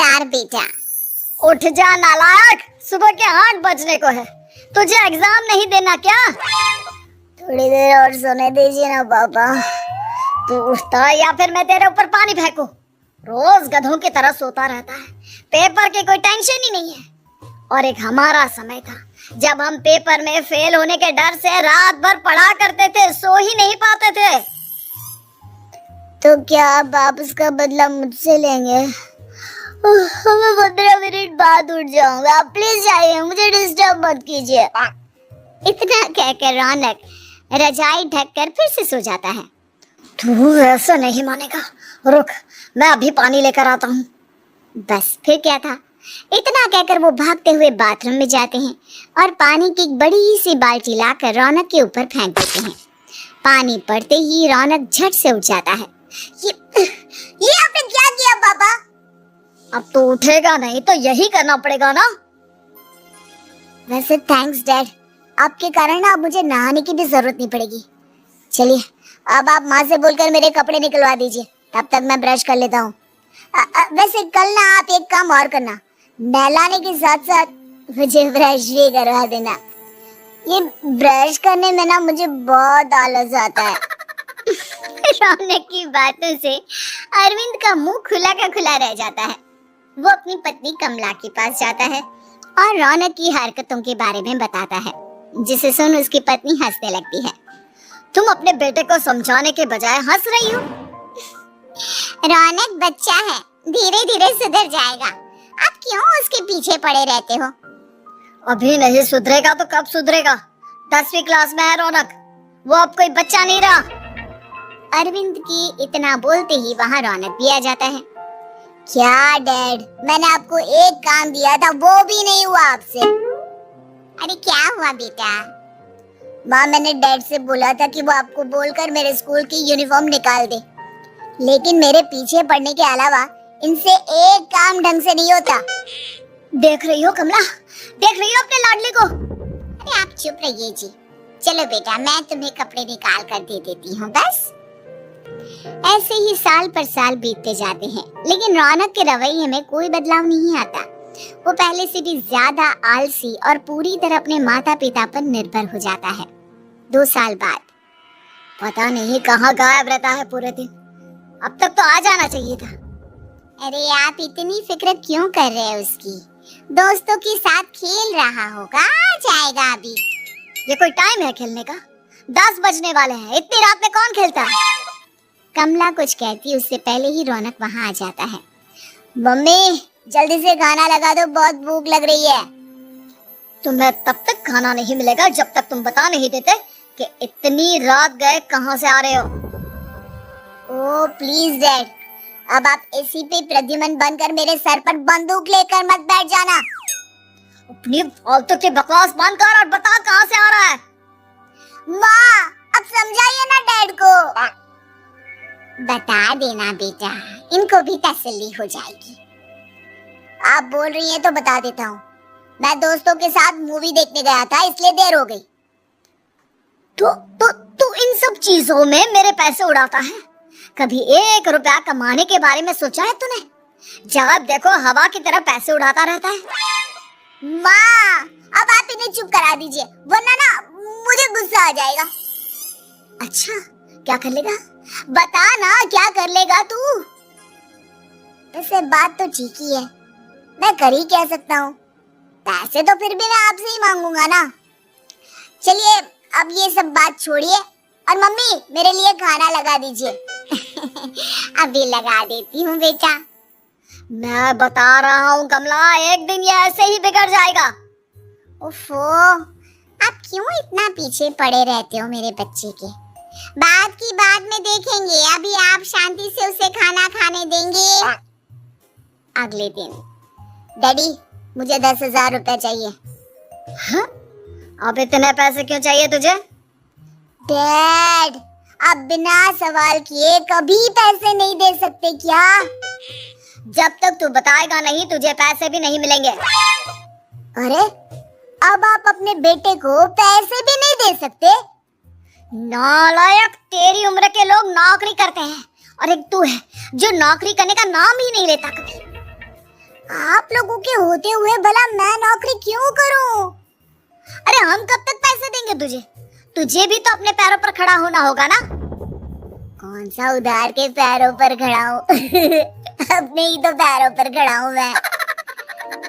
समझदार बेटा। उठ जा नालायक, सुबह के 8 बजने को है, तुझे एग्जाम नहीं देना क्या? थोड़ी देर और सोने दीजिए ना पापा। तू उठता है या फिर मैं तेरे ऊपर पानी फेंकूं? रोज गधों की तरह सोता रहता है, पेपर की कोई टेंशन ही नहीं है। और एक हमारा समय था जब हम पेपर में फेल होने के डर से रात भर पढ़ा करते थे, सो ही नहीं पाते थे। तो क्या आप उसका बदला मुझसे लेंगे? मैं 15 मिनट बाद उठ जाऊंगा, आप प्लीज जाइए, मुझे डिस्टर्ब मत कीजिए। इतना कहकर रौनक रजाई ढककर फिर से सो जाता है। तू ऐसा नहीं मानेगा, रुक मैं अभी पानी लेकर आता हूँ। बस फिर क्या था, इतना कहकर वो भागते हुए बाथरूम में जाते हैं और पानी की एक बड़ी सी बाल्टी लाकर रौनक के ऊपर फेंक देते हैं। पानी पड़ते ही रौनक झट से उठ जाता है। ये आपने क्या किया पापा? अब तो उठेगा नहीं तो यही करना पड़ेगा ना। वैसे थैंक्स डैड, आपके कारण अब मुझे नहाने की भी जरूरत नहीं पड़ेगी। चलिए अब आप माँ से बोलकर मेरे कपड़े निकलवा दीजिए, तब तक मैं ब्रश कर लेता हूँ। वैसे कल ना आप एक काम और करना, नहलाने के साथ साथ मुझे ब्रश भी करवा देना। ये ब्रश करने में ना मुझे बहुत आलस आता है। रौनक की बातों से अरविंद का मुंह खुला का खुला रह जाता है। वो अपनी पत्नी कमला के पास जाता है और रौनक की हरकतों के बारे में बताता है, जिसे सुन उसकी पत्नी हंसने लगती है। तुम अपने बेटे को समझाने के बजाय हंस रही हो। रौनक बच्चा है, धीरे धीरे सुधर जाएगा, आप क्यों उसके पीछे पड़े रहते हो? अभी नहीं सुधरेगा तो कब सुधरेगा? 10वीं क्लास में है रौनक, वो अब कोई बच्चा नहीं रहा। अरविंद की इतना बोलते ही वहाँ रौनक भी आ जाता है। क्या डैड, मैंने आपको एक काम दिया था, वो भी नहीं हुआ आपसे। अरे क्या हुआ बेटा? माँ, मैंने डैड से बोला था कि वो आपको बोलकर मेरे स्कूल की यूनिफॉर्म निकाल दे, लेकिन मेरे पीछे पड़ने के अलावा इनसे एक काम ढंग से नहीं होता। देख रही हो कमला, देख रही हो अपने लाडले को? अरे आप चुप रहिए जी। चलो बेटा, मैं तुम्हें कपड़े निकाल कर दे देती हूँ बस। ऐसे ही साल पर साल बीतते जाते हैं, लेकिन रौनक के रवैये में कोई बदलाव नहीं आता। वो पहले से भी ज्यादा आलसी और पूरी तरह अपने माता पिता पर निर्भर हो जाता है। 2 साल बाद पता नहीं कहाँ गायब रहता है पूरे दिन, अब तक तो आ जाना चाहिए था। अरे आप इतनी फिक्र क्यों कर रहे हैं उसकी? दोस्तों के साथ खेल रहा होगा, आ जाएगा अभी। ये कोई टाइम है खेलने का? 10 बजने वाले हैं, इतनी रात में कौन खेलता है? कमला कुछ कहती उससे पहले ही रौनक वहाँ आ जाता है। मम्मी जल्दी से खाना लगा दो, बहुत भूख लग रही है। तुम्हें तब तक खाना नहीं मिलेगा जब तक तुम बता नहीं देते कि इतनी रात गए कहाँ से आ रहे हो। ओह प्लीज डैड, अब आप एसी पे प्रद्युमन बनकर मेरे सर पर बंदूक लेकर मत बैठ जाना। अपनी फालतू की बकवास बंद कर और बता कहाँ से आ रहा है। माँ अब समझाइए ना डैड को। बता देना बेटा, इनको भी तसल्ली हो जाएगी। आप बोल रही हैं तो बता देता हूँ। मैं दोस्तों के साथ मूवी देखने गया था, इसलिए देर हो गई। तू इन सब चीजों में मेरे पैसे उड़ाता है? कभी 1 रुपया कमाने के बारे में सोचा है तूने? जब देखो हवा की तरह पैसे उड़ाता रहता है। माँ अब आप इन्हें चुप करा दीजिए, वरना ना मुझे गुस्सा आ जाएगा। अच्छा क्या कर लेगा? बता ना क्या कर लेगा तू? वैसे बात तो ठीक ही है, मैं कर ही कह सकता हूँ। पैसे तो फिर भी मैं आपसे ही मांगूंगा ना। चलिए अब ये सब बात छोड़िए और मम्मी मेरे लिए खाना लगा दीजिए। अभी लगा देती हूँ बेटा। मैं बता रहा हूँ कमला, एक दिन ये ऐसे ही बिगड़ जाएगा। ओफो, आप क्यों इतना पीछे पड़े रहते हो मेरे बच्चे के? बात की बाद में देखेंगे, अभी आप शांति से उसे खाना खाने देंगे। अगले दिन, डैडी मुझे 10,000 रुपए चाहिए। हाँ? अब इतने पैसे क्यों चाहिए तुझे? डैड आप बिना सवाल किए कभी पैसे नहीं दे सकते क्या? जब तक तू बताएगा नहीं तुझे पैसे भी नहीं मिलेंगे। अरे अब आप अपने बेटे को पैसे भी नहीं दे सकते? नालायक, तेरी उम्र के लोग नौकरी करते हैं और एक तू है जो नौकरी करने का नाम ही नहीं लेता कभी। आप लोगों के होते हुए भला मैं नौकरी क्यों करूं? अरे हम कब तक पैसे देंगे तुझे? तुझे भी तो अपने पैरों पर खड़ा होना होगा ना। कौन सा उधार के पैरों पर खड़ा हूँ? अपने ही तो पैरों पर खड़ा हूँ मैं।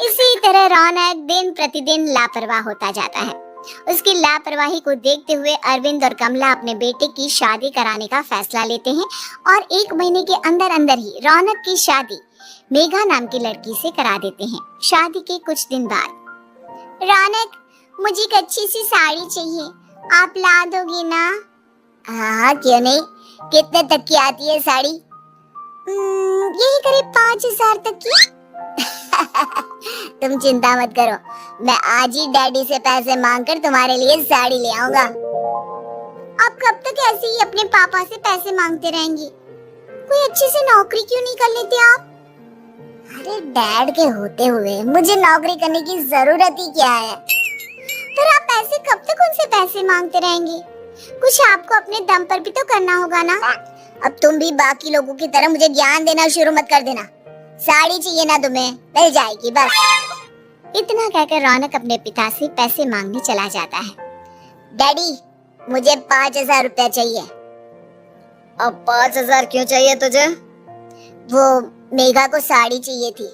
इसी तरह रौनक दिन प्रतिदिन लापरवाह होता जाता है। उसकी लापरवाही को देखते हुए अरविंद और कमला अपने बेटे की शादी कराने का फैसला लेते हैं और 1 महीने के अंदर अंदर ही रौनक की शादी मेघा नाम की लड़की से करा देते हैं। शादी के कुछ दिन बाद, रौनक, मुझे एक अच्छी सी साड़ी चाहिए, आप ला दोगी ना? हाँ, क्यों नहीं। कितने तक की आती है साड़ी? यही करीब 5,000 तक की। तुम चिंता मत करो, मैं आज ही डैडी से पैसे मांगकर तुम्हारे लिए साड़ी ले आऊंगा। आप कब तक ऐसे ही अपने पापा से पैसे मांगते रहेंगी? कोई अच्छी सी नौकरी क्यों नहीं कर लेते आप? अरे डैड के होते हुए मुझे नौकरी करने की जरूरत ही क्या है? पर आप ऐसे कब तक उनसे पैसे मांगते रहेंगे? कुछ आपको अपने दम पर भी तो करना होगा ना। अब तुम भी बाकी लोगों की तरह मुझे ज्ञान देना शुरू मत कर देना। साड़ी चाहिए ना तुम्हें, मिल जाएगी बस। इतना कहकर रौनक अपने पिता से पैसे मांगने चला जाता है। डैडी, मुझे 5,000 रुपया चाहिए। अब 5,000 क्यों चाहिए तुझे? वो मेघा को साड़ी चाहिए थी।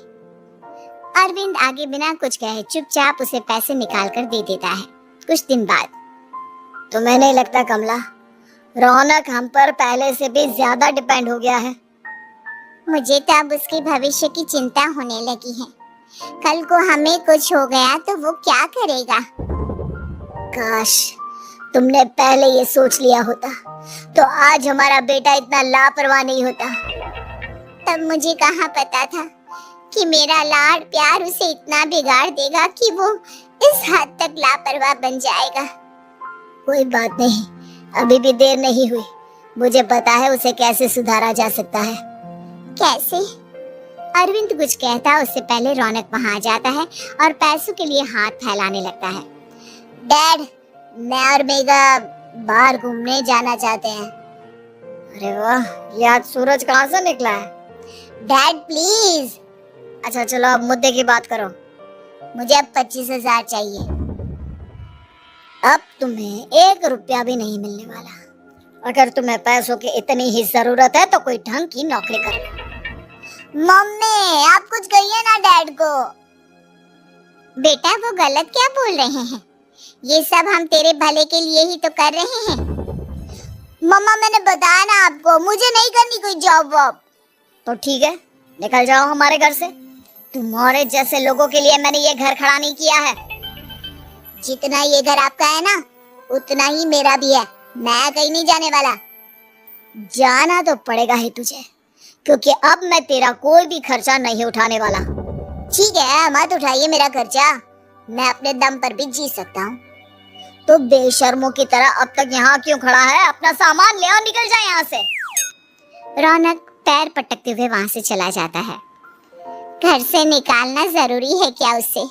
अरविंद आगे बिना कुछ कहे चुपचाप उसे पैसे निकाल कर दे देता है। कुछ दिन बाद, तुम्हें नहीं लगता कमला, रौनक हम पर पहले से भी ज्यादा डिपेंड हो गया है? मुझे तो अब उसके भविष्य की चिंता होने लगी है। कल को हमें कुछ हो गया तो वो क्या करेगा? काश तुमने पहले ये सोच लिया होता तो आज हमारा बेटा इतना लापरवाह नहीं होता। तब मुझे कहाँ पता था कि मेरा लाड प्यार उसे इतना बिगाड़ देगा कि वो इस हद तक लापरवाह बन जाएगा। कोई बात नहीं, अभी भी देर नहीं हुई। मुझे पता है उसे कैसे सुधारा जा सकता है। कैसे? अरविंद कुछ कहता उससे पहले रौनक वहां आ जाता है और पैसों के लिए हाथ फैलाने लगता है। डैड, मैं और मेघा बाहर घूमने जाना चाहते हैं। अरे वाह, ये आज सूरज कहाँ से निकला है? Dad please. अच्छा चलो अब मुद्दे की बात करो। मुझे अब 25,000 चाहिए। अब तुम्हें 1 रुपया भी नहीं मिलने वाला। अगर तुम्हें पैसों की इतनी ही जरूरत है तो कोई ढंग की नौकरी करो। मम्मी, आप कुछ कहिए ना डैड को। बेटा, वो गलत क्या बोल रहे हैं? ये सब हम तेरे भले के लिए ही तो कर रहे हैं। मम्मा, मैंने बताया ना आपको, मुझे नहीं करनी कोई जॉब वॉब। तो ठीक है, निकल जाओ हमारे घर से। तुम्हारे जैसे लोगों के लिए मैंने ये घर खड़ा नहीं किया है। जितना ये घर आपका है ना, उतना ही मेरा भी है। मैं कहीं नहीं जाने वाला। जाना तो पड़ेगा ही तुझे, क्योंकि अब मैं तेरा कोई भी खर्चा नहीं उठाने वाला। ठीक है, मत उठाइए मेरा खर्चा, मैं अपने दम पर भी जी सकता हूँ। तो बेशर्मों की तरह अब तक यहाँ क्यों खड़ा है? अपना सामान ले और निकल जाए यहाँ से। रौनक पैर पटकते हुए वहां से चला जाता है। घर से निकालना जरूरी है क्या उसे?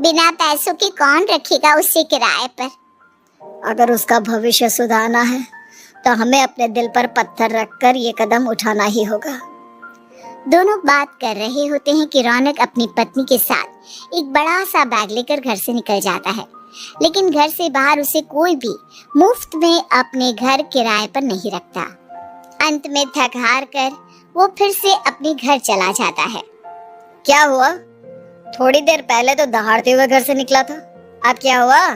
बिना पैसों के कौन रखेगा उसे किराए पर? अगर उसका भविष्य सुधारना है तो हमें अपने दिल पर पत्थर रखकर ये कदम उठाना ही होगा। दोनों बात कर रहे होते हैं कि रौनक अपनी पत्नी के साथ एक बड़ा सा बैग लेकर घर से निकल जाता है, लेकिन घर से बाहर उसे कोई भी मुफ्त में अपने घर किराए पर नहीं रखता। अंत में थक हार कर वो फिर से अपने घर चला जाता है। क्या हुआ? थोड़ी देर पहले तो दहाड़ते हुए घर से निकला था, अब क्या हुआ?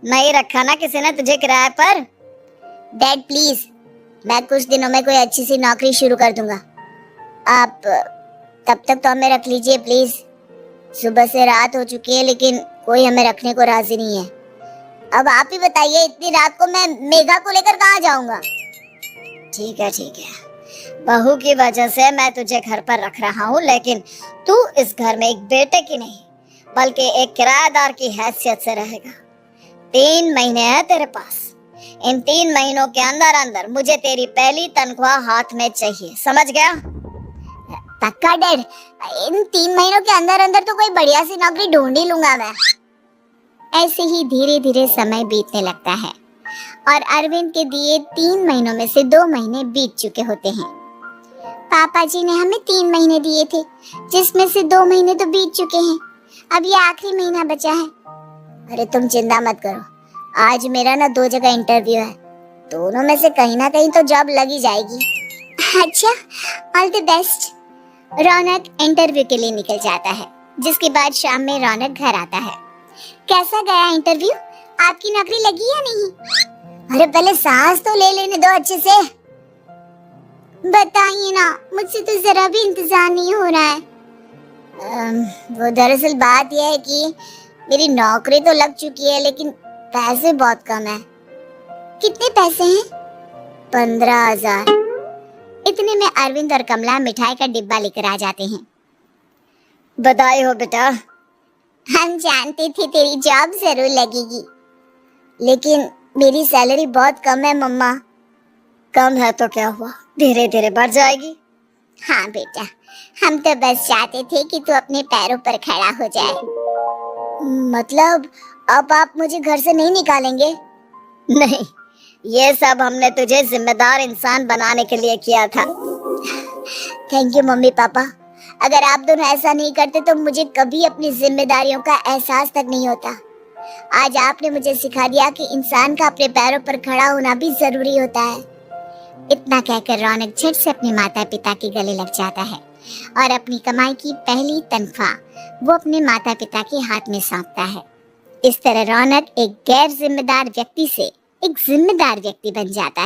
नहीं रखा ना किसी ने तुझे किराए पर? डैड प्लीज, मैं कुछ दिनों में कोई अच्छी सी नौकरी शुरू कर दूंगा। आप तब तक तो हमें रख लीजिए प्लीज। सुबह से रात हो चुकी है लेकिन कोई हमें रखने को राजी नहीं है। अब आप ही बताइए, इतनी रात को मैं मेघा को लेकर कहाँ जाऊंगा? ठीक है, बहू की वजह से मैं तुझे घर पर रख रहा हूँ, लेकिन तू इस घर में एक बेटे की नहीं बल्कि एक किराएदार की हैसियत से रहेगा। 3 महीने हैं तेरे पास। इन 3 महीनों के अंदर अंदर मुझे तेरी पहली तनख्वाह हाथ में चाहिए, समझ गया? पक्का डैड, इन 3 महीनों के अंदर अंदर तो कोई बढ़िया सी नौकरी ढूंढ ही लूंगा मैं। ऐसे ही धीरे धीरे समय बीतने लगता है और अरविंद के दिए 3 महीनों में से 2 महीने बीत चुके होते हैं। पापा जी ने हमें 3 महीने दिए थे, जिसमें से 2 महीने तो बीत चुके हैं। अब ये आखिरी महीना बचा है। अरे तुम चिंता मत करो, आज मेरा ना 2 जगह इंटरव्यू है, दोनों में से कहीं ना कहीं तो जॉब लग ही जाएगी। अच्छा, all the best. Raunak interview के लिए निकल जाता है, जिसके बाद शाम में रौनक घर आता है। कैसा गया इंटरव्यू? आपकी नौकरी लगी या नहीं? अरे पहले सांस तो ले लेने दो अच्छे से। बताइए ना, मुझसे तो जरा भी इंतजार नहीं हो रहा है। वो दरअसल बात यह है कि मेरी नौकरी तो लग चुकी है, लेकिन पैसे बहुत कम है। कितने पैसे हैं? 15,000। इतने में अरविंद और कमला मिठाई का डिब्बा लेकर आ जाते हैं। बधाई हो बेटा। हम जानते थे तेरी जॉब जरूर लगेगी, लेकिन मेरी सैलरी बहुत कम है मम्मा। कम है तो क्या हुआ, धीरे धीरे बढ़ जाएगी। हाँ बेटा, हम तो बस चाहते थे कि तू अपने पैरों पर खड़ा हो जाए। मतलब अब आप मुझे घर से नहीं निकालेंगे? नहीं, ये सब हमने तुझे जिम्मेदार इंसान बनाने के लिए किया था। Thank you mummy papa. अगर आप दोनों ऐसा नहीं करते तो मुझे कभी अपनी जिम्मेदारियों का एहसास तक नहीं होता। आज आपने मुझे सिखा दिया कि इंसान का अपने पैरों पर खड़ा होना भी जरूरी होता है। इतना कहकर रौनक झट से अपने माता पिता के गले लग जाता है और अपनी कमाई की पहली तनख्वाह वो अपने माता पिता के हाथ में सौंपता है। इस तरह रौनक एक गैर जिम्मेदार व्यक्ति से एक जिम्मेदार व्यक्ति बन जाता है।